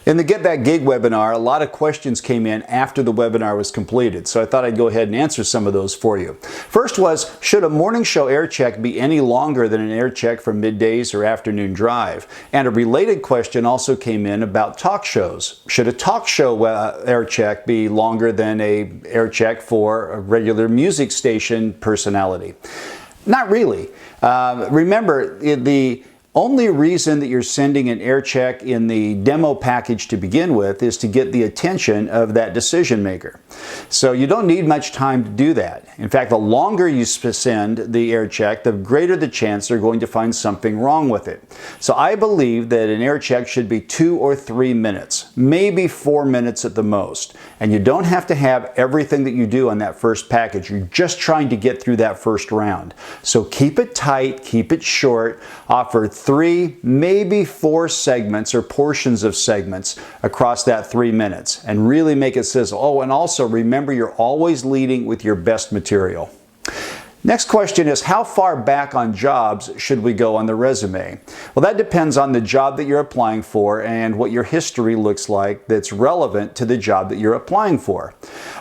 In the Get That Gig webinar, a lot of questions came in after the webinar was completed, so I thought I'd go ahead and answer some of those for you. First was, should a morning show air check be any longer than an air check for middays or afternoon drive? And a related question also came in about talk shows. Should a talk show air check be longer than an air check for a regular music station personality? Not really. Remember, the only reason that you're sending an air check in the demo package to begin with is to get the attention of that decision maker. So you don't need much time to do that. In fact, the longer you send the air check, the greater the chance they're going to find something wrong with it. So I believe that an air check should be 2 or 3 minutes, maybe 4 minutes at the most. And you don't have to have everything that you do on that first package. You're just trying to get through that first round. So keep it tight, keep it short, offer 3, maybe 4 segments or portions of segments across that 3 minutes and really make it sizzle. Oh, and also remember, you're always leading with your best material. Next question is, how far back on jobs should we go on the resume? Well, that depends on the job that you're applying for and what your history looks like that's relevant to the job that you're applying for.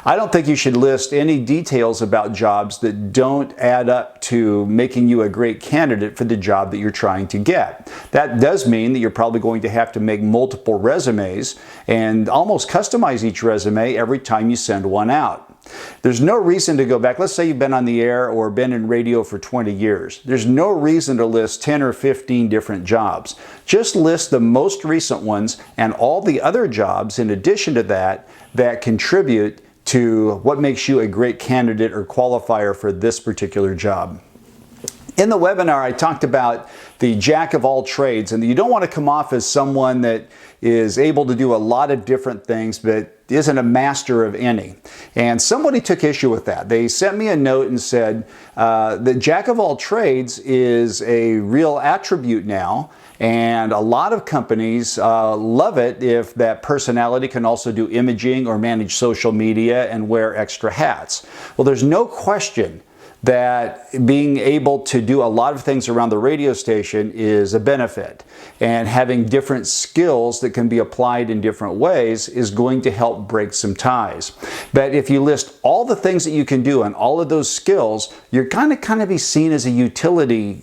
I don't think you should list any details about jobs that don't add up to making you a great candidate for the job that you're trying to get. That does mean that you're probably going to have to make multiple resumes and almost customize each resume every time you send one out. There's no reason to go back. Let's say you've been on the air or been in radio for 20 years. There's no reason to list 10 or 15 different jobs. Just list the most recent ones and all the other jobs in addition to that that contribute to what makes you a great candidate or qualifier for this particular job. In the webinar, I talked about the jack of all trades, and you don't want to come off as someone that is able to do a lot of different things but isn't a master of any. And somebody took issue with that. They sent me a note and said the jack of all trades is a real attribute now, and a lot of companies love it if that personality can also do imaging or manage social media and wear extra hats. Well, there's no question that being able to do a lot of things around the radio station is a benefit, and having different skills that can be applied in different ways is going to help break some ties. But if you list all the things that you can do and all of those skills, you're going to kind of be seen as a utility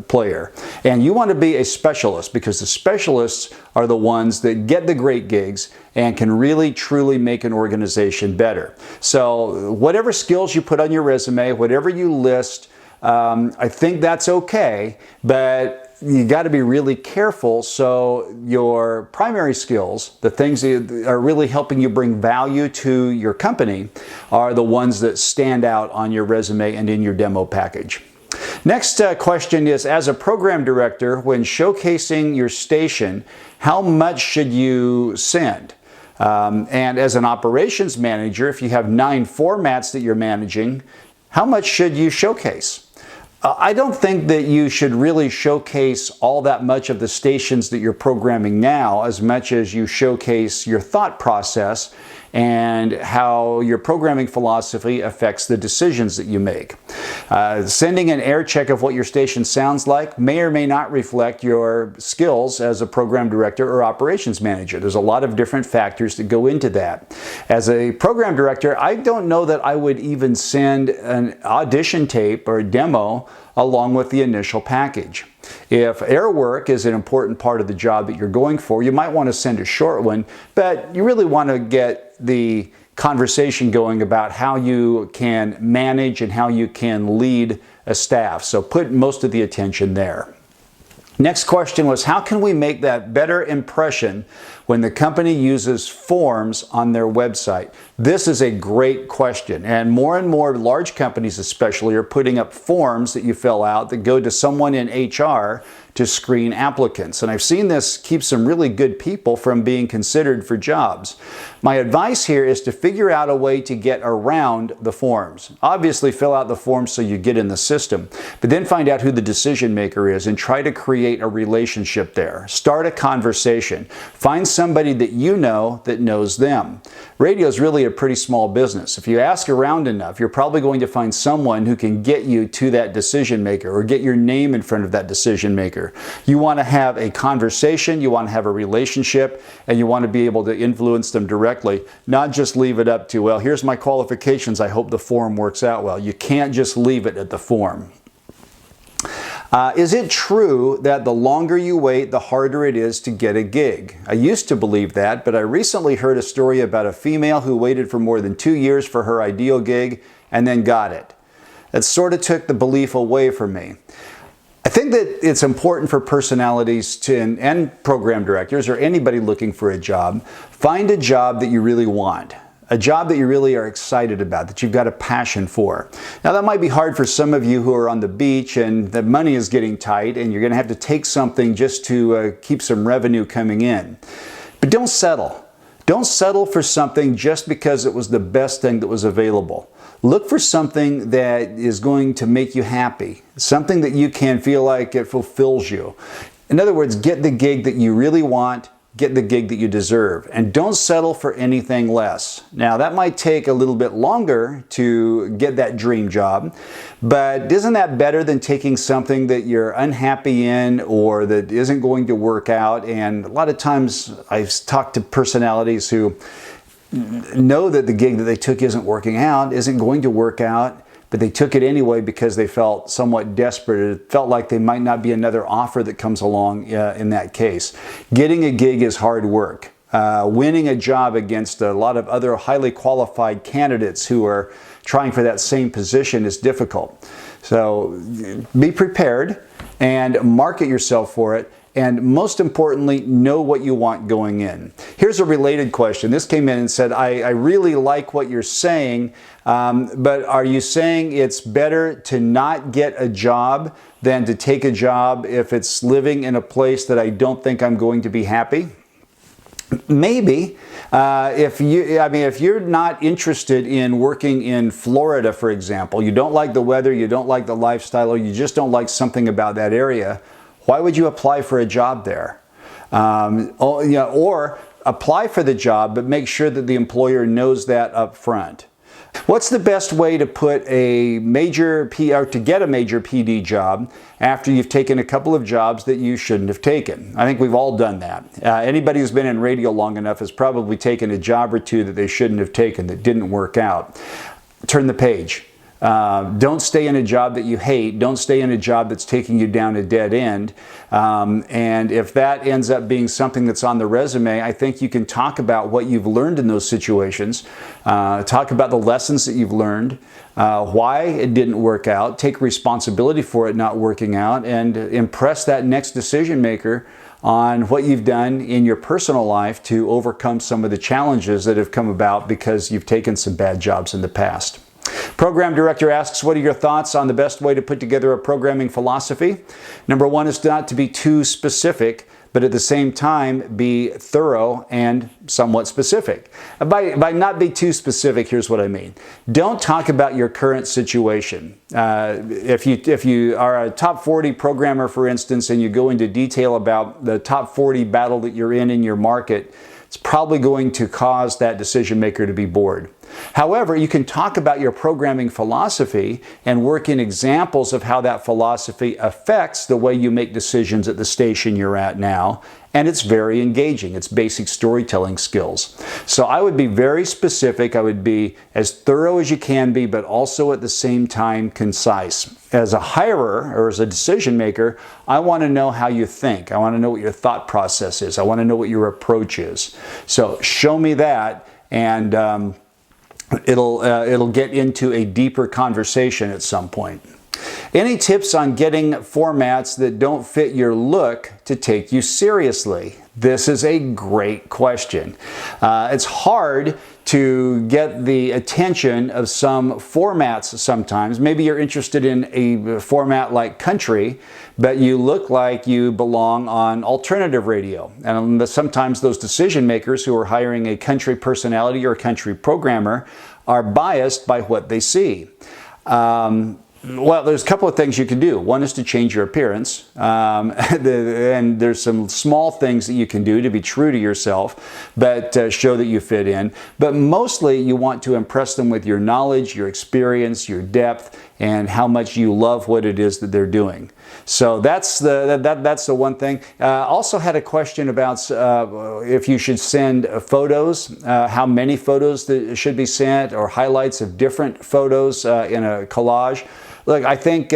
player, and you want to be a specialist, because the specialists are the ones that get the great gigs and can really truly make an organization better. So whatever skills you put on your resume, whatever you list, I think that's okay, but you got to be really careful so your primary skills, the things that are really helping you bring value to your company, are the ones that stand out on your resume and in your demo package. Next question is, as a program director, when showcasing your station, how much should you send? And as an operations manager, if you have 9 formats that you're managing, how much should you showcase? I don't think that you should really showcase all that much of the stations that you're programming now, as much as you showcase your thought process and how your programming philosophy affects the decisions that you make. Sending an air check of what your station sounds like may or may not reflect your skills as a program director or operations manager. There's a lot of different factors that go into that. As a program director, I don't know that I would even send an audition tape or a demo along with the initial package. If air work is an important part of the job that you're going for, you might want to send a short one, but you really want to get the conversation going about how you can manage and how you can lead a staff. So put most of the attention there. Next question was, how can we make that better impression when the company uses forms on their website? This is a great question, and more large companies especially are putting up forms that you fill out that go to someone in HR to screen applicants. And I've seen this keep some really good people from being considered for jobs. My advice here is to figure out a way to get around the forms. Obviously, fill out the forms so you get in the system, but then find out who the decision maker is and try to create a relationship there. Start a conversation. Find somebody that you know that knows them. Radio is really a pretty small business. If you ask around enough, you're probably going to find someone who can get you to that decision maker or get your name in front of that decision maker. director. You want to have a conversation, you want to have a relationship, and you want to be able to influence them directly, not just leave it up to, well, here's my qualifications, I hope the form works out well. You can't just leave it at the form. Is it true that the longer you wait, the harder it is to get a gig? I used to believe that, but I recently heard a story about a female who waited for more than 2 years for her ideal gig and then got it. That sort of took the belief away from me. I think that it's important for personalities and program directors or anybody looking for a job, find a job that you really want. A job that you really are excited about, that you've got a passion for. Now that might be hard for some of you who are on the beach and the money is getting tight and you're going to have to take something just to keep some revenue coming in. But don't settle. Don't settle for something just because it was the best thing that was available. Look for something that is going to make you happy, something that you can feel like it fulfills you. In other words, get the gig that you really want, get the gig that you deserve, and don't settle for anything less. Now, that might take a little bit longer to get that dream job, but isn't that better than taking something that you're unhappy in or that isn't going to work out? And a lot of times I've talked to personalities who know that the gig that they took isn't working out, isn't going to work out, but they took it anyway because they felt somewhat desperate. It felt like there might not be another offer that comes along in that case. Getting a gig is hard work. Winning a job against a lot of other highly qualified candidates who are trying for that same position is difficult. So be prepared and market yourself for it. And most importantly, know what you want going in. Here's a related question. This came in and said, I really like what you're saying, but are you saying it's better to not get a job than to take a job if it's living in a place that I don't think I'm going to be happy? Maybe. If you're not interested in working in Florida, for example, you don't like the weather, you don't like the lifestyle, or you just don't like something about that area, why would you apply for a job there? Or apply for the job, but make sure that the employer knows that up front. What's the best way to put a major to get a major PD job after you've taken a couple of jobs that you shouldn't have taken? I think we've all done that. Anybody who's been in radio long enough has probably taken a job or two that they shouldn't have taken that didn't work out. Turn the page. Don't stay in a job that you hate. Don't stay in a job that's taking you down a dead end. And if that ends up being something that's on the resume, I think you can talk about what you've learned in those situations. Talk about the lessons that you've learned, why it didn't work out, take responsibility for it not working out, and impress that next decision maker on what you've done in your personal life to overcome some of the challenges that have come about because you've taken some bad jobs in the past. Program director asks, what are your thoughts on the best way to put together a programming philosophy? Number one is not to be too specific, but at the same time be thorough and somewhat specific. By not be too specific, here's what I mean. Don't talk about your current situation. If you are a top 40 programmer, for instance, and you go into detail about the top 40 battle that you're in your market, it's probably going to cause that decision maker to be bored. However, you can talk about your programming philosophy and work in examples of how that philosophy affects the way you make decisions at the station you're at now. And it's very engaging. It's basic storytelling skills. So I would be very specific. I would be as thorough as you can be, but also at the same time concise. As a hirer or as a decision maker, I want to know how you think. I want to know what your thought process is. I want to know what your approach is. So show me that, and it'll get into a deeper conversation at some point. Any tips on getting formats that don't fit your look to take you seriously? This is a great question. It's hard to get the attention of some formats sometimes. Maybe you're interested in a format like country, but you look like you belong on alternative radio. And sometimes those decision makers who are hiring a country personality or a country programmer are biased by what they see. Well, there's a couple of things you can do. One is to change your appearance, and there's some small things that you can do to be true to yourself, but show that you fit in. But mostly you want to impress them with your knowledge, your experience, your depth, and how much you love what it is that they're doing. So that's the one thing. Also had a question about if you should send photos, how many photos that should be sent, or highlights of different photos in a collage. Look, I think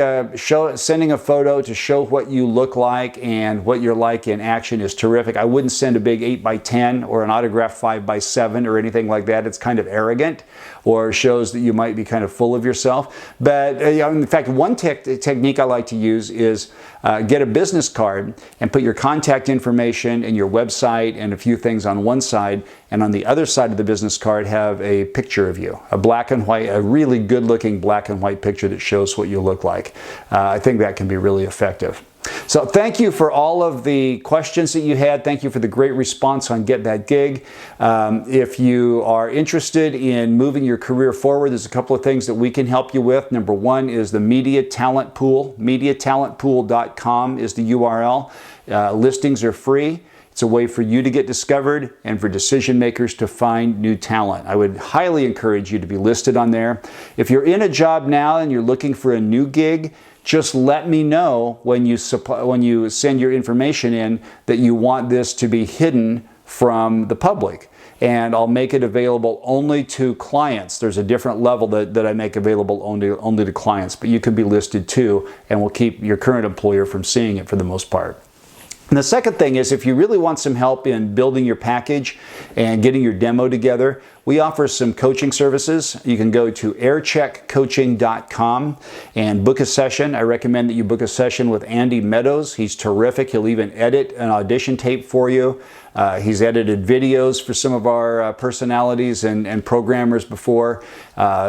sending a photo to show what you look like and what you're like in action is terrific. I wouldn't send a big 8x10 or an autographed 5x7 or anything like that. It's kind of arrogant, or shows that you might be kind of full of yourself. But in fact, one technique I like to use is get a business card and put your contact information and your website and a few things on one side, and on the other side of the business card have a picture of you, a black and white, a really good looking black and white picture that shows what you look like. I think that can be really effective. So thank you for all of the questions that you had. Thank you for the great response on Get That Gig. If you are interested in moving your career forward, there's a couple of things that we can help you with. Number one is the Media Talent Pool. MediaTalentPool.com is the URL. Listings are free. It's a way for you to get discovered and for decision makers to find new talent. I would highly encourage you to be listed on there. If you're in a job now and you're looking for a new gig, just let me know when you send your information in that you want this to be hidden from the public, and I'll make it available only to clients. There's a different level that I make available only to clients, but you can be listed too, and we'll keep your current employer from seeing it for the most part. And the second thing is, if you really want some help in building your package and getting your demo together, we offer some coaching services. You can go to aircheckcoaching.com and book a session. I recommend that you book a session with Andy Meadows. He's terrific. He'll even edit an audition tape for you. He's edited videos for some of our personalities and programmers before.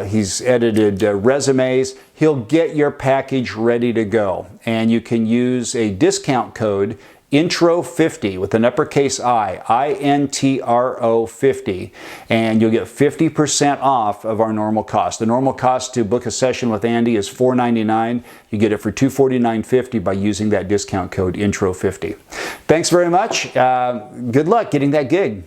He's edited resumes. He'll get your package ready to go. And you can use a discount code INTRO50 with an uppercase I, INTRO 50, and you'll get 50% off of our normal cost. The normal cost to book a session with Andy is $4.99. You get it for $249.50 by using that discount code INTRO50. Thanks very much. Good luck getting that gig.